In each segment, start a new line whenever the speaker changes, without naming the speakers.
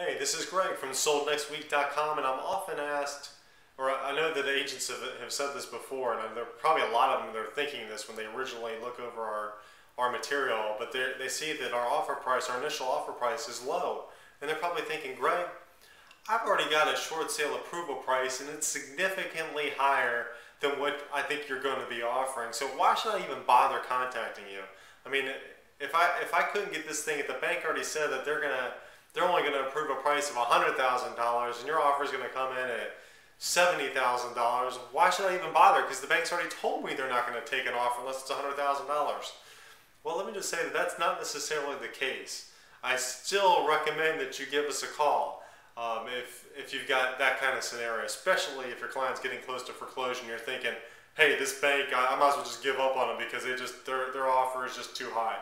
Hey, this is Greg from SoldNextWeek.com, and I'm often asked, or I know that agents have said this before, and there are probably a lot of them that are thinking this when they originally look over our material, but they see that our offer price, our initial offer price is low, and they're probably thinking, Greg, I've already got a short sale approval price, and it's significantly higher than what I think you're going to be offering, so why should I even bother contacting you? I mean, if I couldn't get this thing, if the bank already said that they're only going to approve a price of $100,000 and your offer is going to come in at $70,000, why should I even bother? Because the bank's already told me they're not going to take an offer unless it's $100,000. Well, let me just say that that's not necessarily the case. I still recommend that you give us a call if you've got that kind of scenario, especially if your client's getting close to foreclosure and you're thinking, hey, this bank, I might as well just give up on them because their offer is just too high.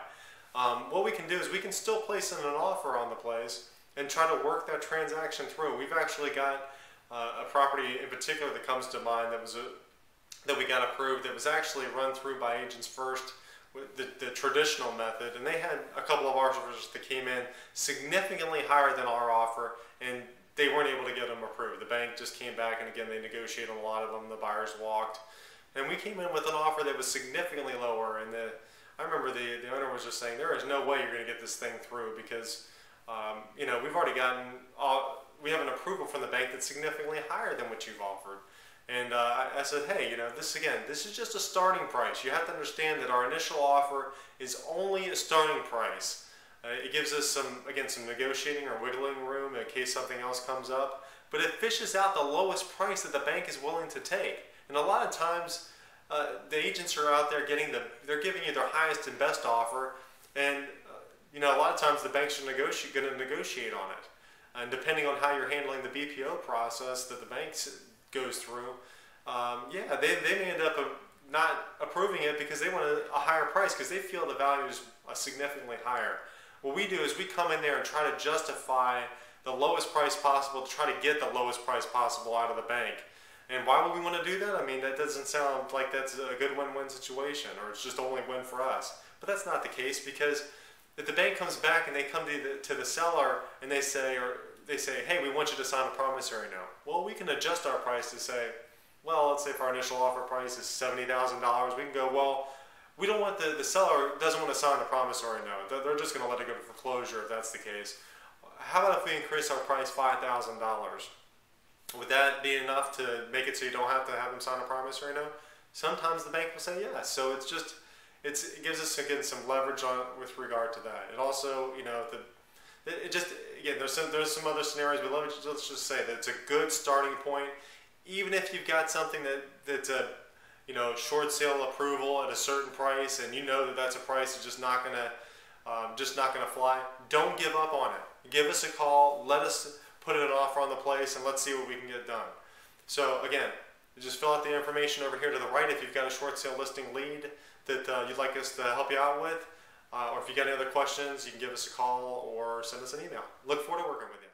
What we can do is we can still place in an offer on the place and try to work that transaction through. We've actually got a property in particular that comes to mind that we got approved that was actually run through by agents first with the traditional method, and they had a couple of offers that came in significantly higher than our offer, and they weren't able to get them approved. The bank just came back, and again, they negotiated a lot of them. The buyers walked, and we came in with an offer that was significantly lower, and I remember the owner was just saying, there is no way you're going to get this thing through because, you know, we've already we have an approval from the bank that's significantly higher than what you've offered. And I said, hey, you know, this is just a starting price. You have to understand that our initial offer is only a starting price. It gives us some negotiating or wiggling room in case something else comes up, but it fishes out the lowest price that the bank is willing to take. And a lot of times, the agents are out there they're giving you their highest and best offer, and you know, a lot of times the banks are going to negotiate on it. And depending on how you're handling the BPO process that the bank goes through, yeah, they may end up not approving it because they want a higher price because they feel the value is significantly higher. What we do is we come in there and try to justify the lowest price possible to try to get the lowest price possible out of the bank. And why would we want to do that? I mean, that doesn't sound like that's a good win-win situation, or it's just only win for us. But that's not the case, because if the bank comes back and they come to the seller and they say, hey, we want you to sign a promissory note. Well, we can adjust our price to say, well, let's say if our initial offer price is $70,000, we can go, well, we don't want the seller doesn't want to sign a promissory note. They're just going to let it go to foreclosure if that's the case. How about if we increase our price $5,000? Would that be enough to make it so you don't have to have them sign a promissory note? Sometimes the bank will say yes. So it gives us again some leverage with regard to that. It also, you know, again, there's some other scenarios, but let's just say that it's a good starting point. Even if you've got something that's a short sale approval at a certain price, and you know that that's a price that's just not gonna fly, don't give up on it. Give us a call. Let us put an offer on the place, and let's see what we can get done. So again, just fill out the information over here to the right if you've got a short sale listing lead that you'd like us to help you out with, or if you got any other questions, you can give us a call or send us an email. Look forward to working with you.